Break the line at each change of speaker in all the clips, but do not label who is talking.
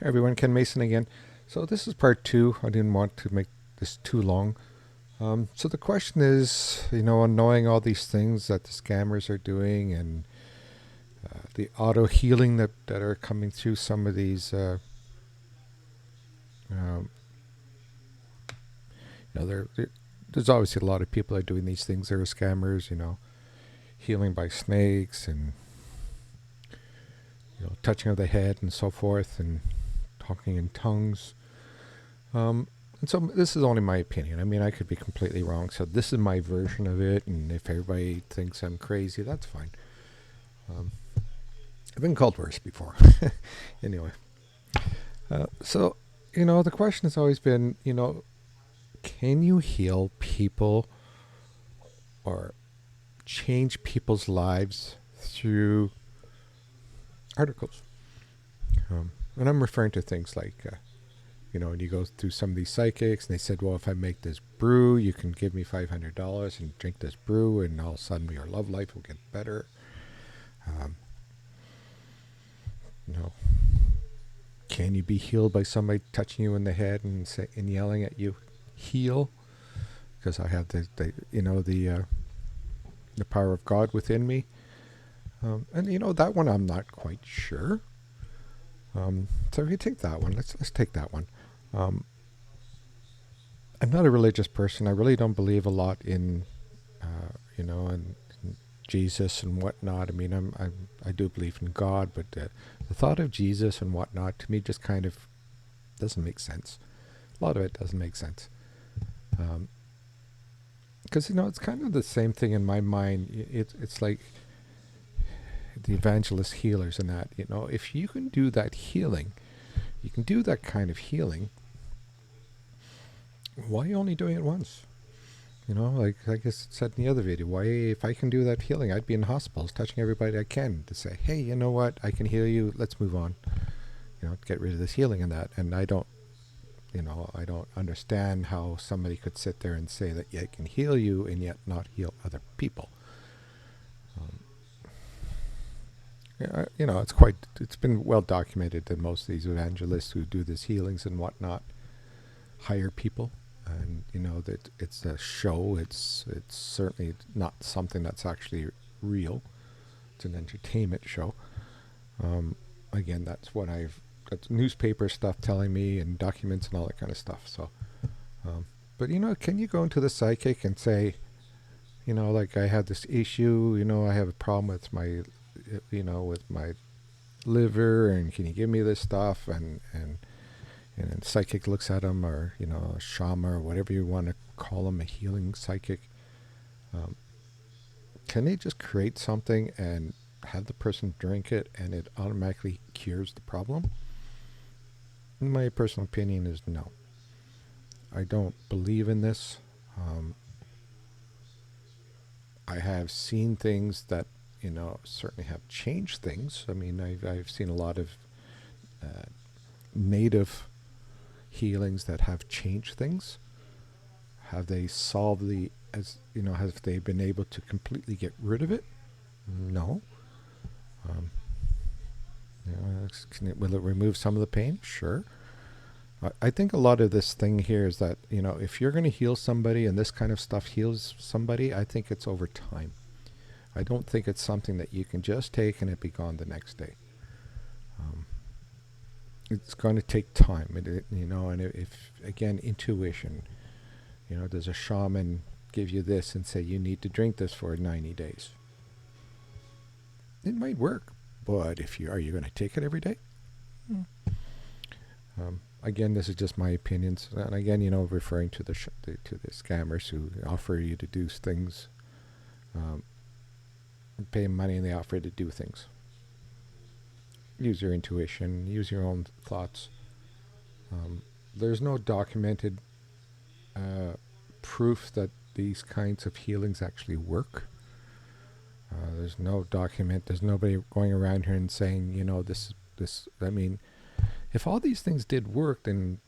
Everyone, Ken Mason again. So this is part two. I didn't want to make this too long. So the question is, on knowing all these things that the scammers are doing and the auto healing that are coming through some of these, um, there's obviously a lot of people that are doing these things. There are scammers, healing by snakes and touching of the head and so forth, and talking in tongues. And so this is only my opinion. I mean, I could be completely wrong. So this is my version of it. And if everybody thinks I'm crazy, that's fine. Um, I've been called worse before. Anyway. So, the question has always been, can you heal people or change people's lives through articles? And I'm referring to things like, and you go through some of these psychics, and they said, well, if I make this brew, you can give me $500 and drink this brew, and all of a sudden your love life will get better. You know, can you be healed by somebody touching you in the head and yelling at you, heal? Because I have the power of God within me. And that one I'm not quite sure. So if you take that one, let's take that one. I'm not a religious person. I really don't believe a lot in, in Jesus and whatnot. I mean, I do believe in God, but the thought of Jesus and whatnot to me just kind of doesn't make sense. A lot of it doesn't make sense. Because it's kind of the same thing in my mind. It's like the evangelist healers and that. If you can do that healing, you can do that kind of healing. Why are you only doing it once? Like I guess it said in the other video, why, if I can do that healing, I'd be in hospitals touching everybody I can to say, hey, you know what, I can heal you, let's move on. Get rid of this healing and that. And I don't understand how somebody could sit there and say that, yeah, I can heal you and yet not heal other people. It's been well documented that most of these evangelists who do these healings and whatnot hire people. And that it's a show. It's certainly not something that's actually real. It's an entertainment show. Again, that's that's newspaper stuff telling me, and documents and all that kind of stuff. So, but can you go into the psychic and say, like, I have this issue. I have a problem with my, with my liver, and can you give me this stuff? And then psychic looks at him, or a shaman, or whatever you want to call him, a healing psychic. Can they just create something and have the person drink it, and it automatically cures the problem? My personal opinion is no. I don't believe in this. I have seen things that certainly have changed things. I mean, I've seen a lot of native healings that have changed things. Have they solved have they been able to completely get rid of it? No. Will it remove some of the pain? Sure. I think a lot of this thing here is that, if you're going to heal somebody and this kind of stuff heals somebody, I think it's over time. I don't think it's something that you can just take and it be gone the next day. It's going to take time, and if again, intuition, does a shaman give you this and say you need to drink this for 90 days? It might work, but are you going to take it every day? Again, this is just my opinions, and again, referring to the scammers who offer you to do things, pay money, and they offer you to do things. Use your intuition, use your own thoughts. There's no documented proof that these kinds of healings actually work. There's nobody going around here and saying, this, I mean, if all these things did work, then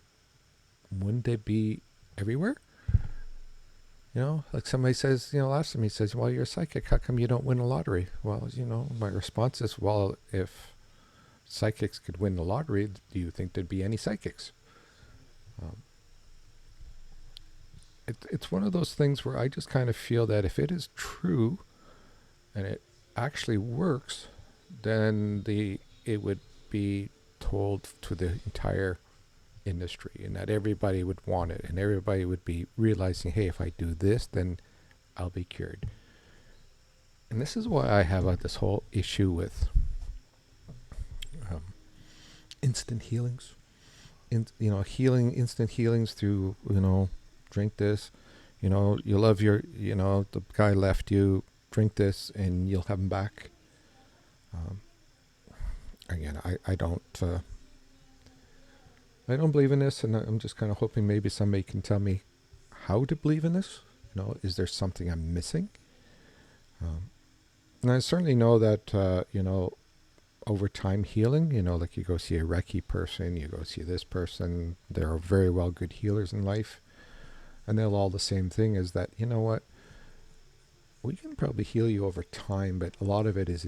wouldn't they be everywhere? Like somebody says, last time he says, well, you're psychic, how come you don't win a lottery? Well, my response is, well, if psychics could win the lottery, do you think there'd be any psychics? Um, it's one of those things where I just kind of feel that if it is true and it actually works, then it would be told to the entire industry, and that everybody would want it, and everybody would be realizing, hey, if I do this, then I'll be cured. And this is why I have this whole issue with instant healings. Instant healings through, drink this. You love the guy left you, drink this and you'll have him back. Again, I don't believe in this, and I'm just kind of hoping maybe somebody can tell me how to believe in this. Is there something I'm missing? And I certainly know that, over time healing, like you go see a Reiki person, you go see this person, they're very well good healers in life. And they'll all the same thing is that, we can probably heal you over time, but a lot of it is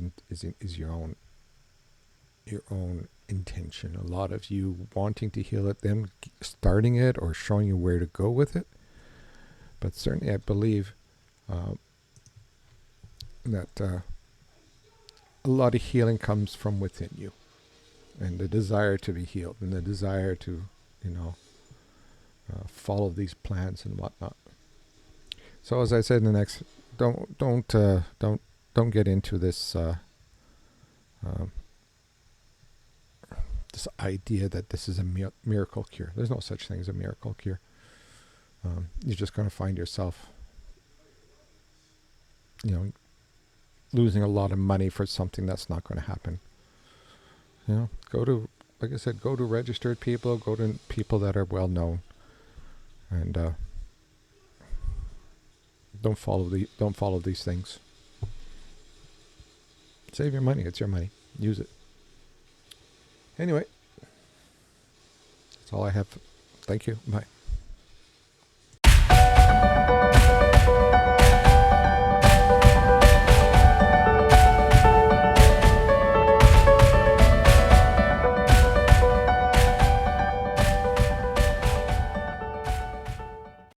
your own intention. A lot of you wanting to heal it, them starting it or showing you where to go with it. But certainly I believe that a lot of healing comes from within you, and the desire to be healed, and the desire to, follow these plans and whatnot. So as I said in the next, don't get into this this idea that this is a miracle cure. There's no such thing as a miracle cure. You're just going to find yourself, losing a lot of money for something that's not going to happen. Like I said, go to registered people, go to people that are well known, and don't follow these things. Save your money. It's your money. Use it. Anyway, that's all I have. Thank you. Bye.